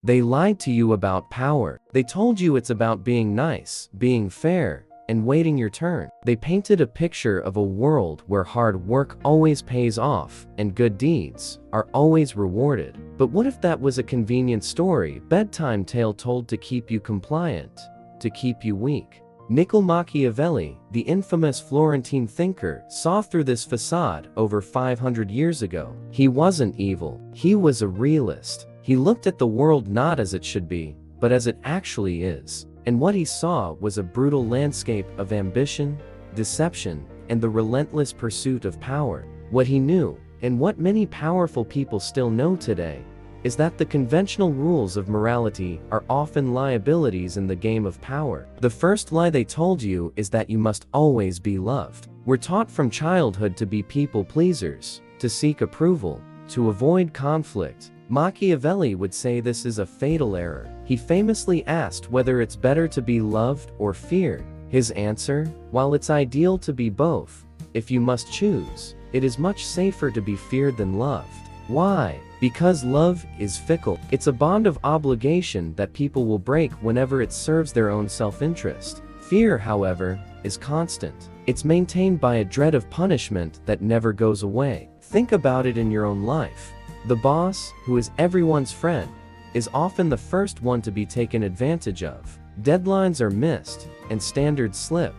They lied to you about power. They told you it's about being nice, being fair, and waiting your turn. They painted a picture of a world where hard work always pays off and good deeds are always rewarded. But what if that was a convenient story, bedtime tale told to keep you compliant, to keep you weak? Machiavelli, the infamous Florentine thinker, saw through this facade over 500 years ago. He wasn't evil. He was a realist. He looked at the world not as it should be, but as it actually is. And what he saw was a brutal landscape of ambition, deception, and the relentless pursuit of power. What he knew, and what many powerful people still know today, is that the conventional rules of morality are often liabilities in the game of power. The first lie they told you is that you must always be loved. We're taught from childhood to be people pleasers, to seek approval, to avoid conflict. Machiavelli would say this is a fatal error. He famously asked whether it's better to be loved or feared. His answer: while it's ideal to be both, if you must choose, it is much safer to be feared than loved. Why? Because love is fickle. It's a bond of obligation that people will break whenever it serves their own self-interest. Fear, however, is constant. It's maintained by a dread of punishment that never goes away. Think about it in your own life. The boss, who is everyone's friend, is often the first one to be taken advantage of. Deadlines are missed, and standards slip,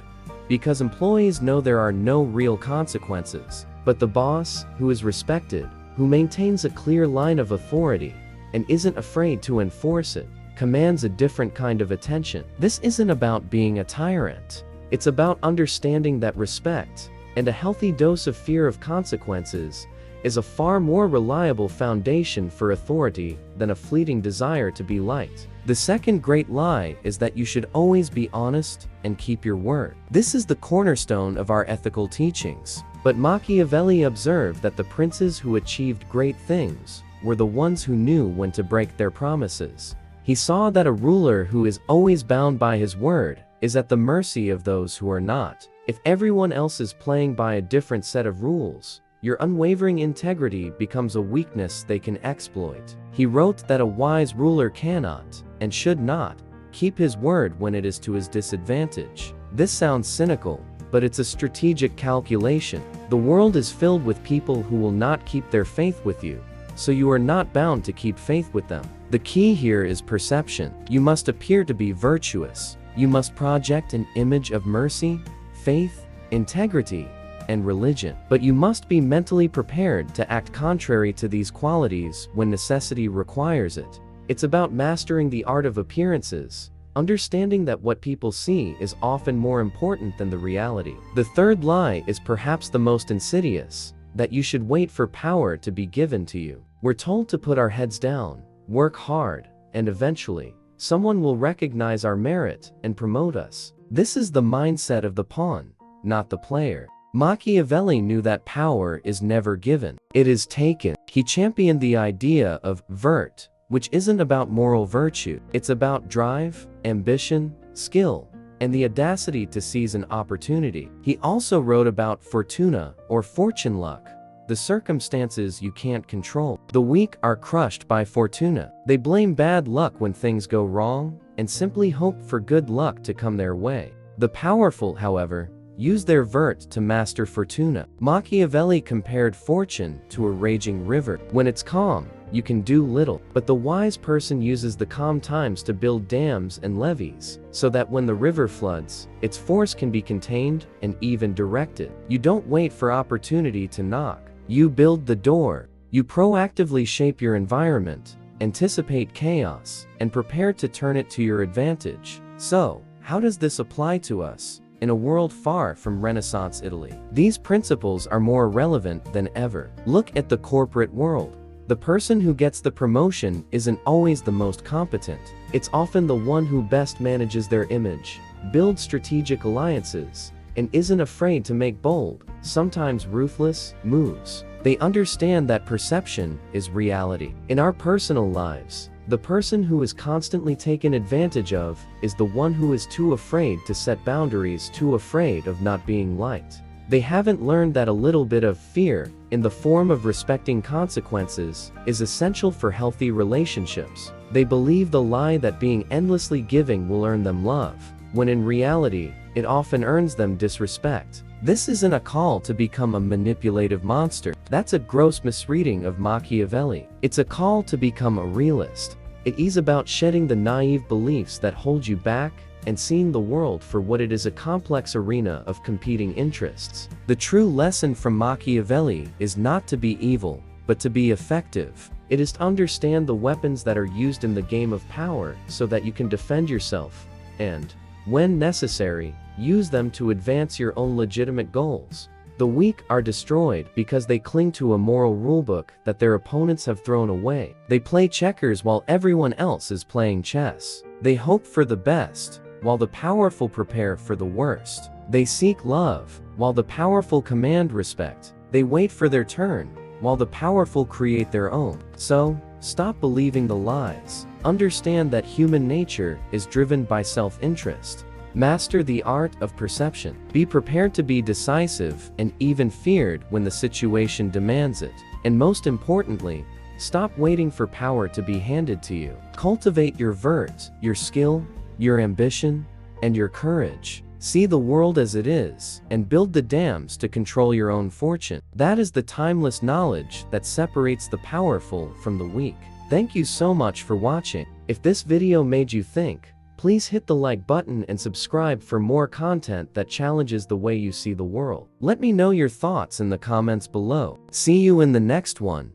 because employees know there are no real consequences. But the boss, who is respected, who maintains a clear line of authority, and isn't afraid to enforce it, commands a different kind of attention. This isn't about being a tyrant. It's about understanding that respect, and a healthy dose of fear of consequences, is a far more reliable foundation for authority than a fleeting desire to be liked. The second great lie is that you should always be honest and keep your word. This is the cornerstone of our ethical teachings. But Machiavelli observed that the princes who achieved great things were the ones who knew when to break their promises. He saw that a ruler who is always bound by his word is at the mercy of those who are not. If everyone else is playing by a different set of rules, your unwavering integrity becomes a weakness they can exploit. He wrote that a wise ruler cannot, and should not, keep his word when it is to his disadvantage. This sounds cynical, but it's a strategic calculation. The world is filled with people who will not keep their faith with you, so you are not bound to keep faith with them. The key here is perception. You must appear to be virtuous. You must project an image of mercy, faith, integrity, and religion. But you must be mentally prepared to act contrary to these qualities when necessity requires it. It's about mastering the art of appearances, understanding that what people see is often more important than the reality. The third lie is perhaps the most insidious, that you should wait for power to be given to you. We're told to put our heads down, work hard, and eventually, someone will recognize our merit and promote us. This is the mindset of the pawn, not the player. Machiavelli knew that power is never given, it is taken. He championed the idea of vert, which isn't about moral virtue. It's about drive, ambition, skill, and the audacity to seize an opportunity. He also wrote about fortuna, or fortune luck, the circumstances you can't control. The weak are crushed by fortuna. They blame bad luck when things go wrong, and simply hope for good luck to come their way. The powerful, however, use their vert to master fortuna. Machiavelli compared fortune to a raging river. When it's calm, you can do little, but the wise person uses the calm times to build dams and levees, so that when the river floods, its force can be contained and even directed. You don't wait for opportunity to knock. You build the door. You proactively shape your environment, anticipate chaos, and prepare to turn it to your advantage. So, how does this apply to us? In a world far from Renaissance Italy, these principles are more relevant than ever. Look at the corporate world. The person who gets the promotion isn't always the most competent. It's often the one who best manages their image, builds strategic alliances, and isn't afraid to make bold, sometimes ruthless, moves. They understand that perception is reality. In our personal lives, the person who is constantly taken advantage of is the one who is too afraid to set boundaries, too afraid of not being liked. They haven't learned that a little bit of fear, in the form of respecting consequences, is essential for healthy relationships. They believe the lie that being endlessly giving will earn them love, when in reality, it often earns them disrespect. This isn't a call to become a manipulative monster. That's a gross misreading of Machiavelli. It's a call to become a realist. It is about shedding the naive beliefs that hold you back and seeing the world for what it is, a complex arena of competing interests. The true lesson from Machiavelli is not to be evil, but to be effective. It is to understand the weapons that are used in the game of power so that you can defend yourself and, when necessary, use them to advance your own legitimate goals. The weak are destroyed because they cling to a moral rulebook that their opponents have thrown away. They play checkers while everyone else is playing chess. They hope for the best, while the powerful prepare for the worst. They seek love, while the powerful command respect. They wait for their turn, while the powerful create their own. So, stop believing the lies. Understand that human nature is driven by self-interest. Master the art of perception. Be prepared to be decisive and even feared when the situation demands it. And most importantly, stop waiting for power to be handed to you. Cultivate your vert, your skill, your ambition, and your courage. See the world as it is, and build the dams to control your own fortune. That is the timeless knowledge that separates the powerful from the weak. Thank you so much for watching. If this video made you think, please hit the like button and subscribe for more content that challenges the way you see the world. Let me know your thoughts in the comments below. See you in the next one.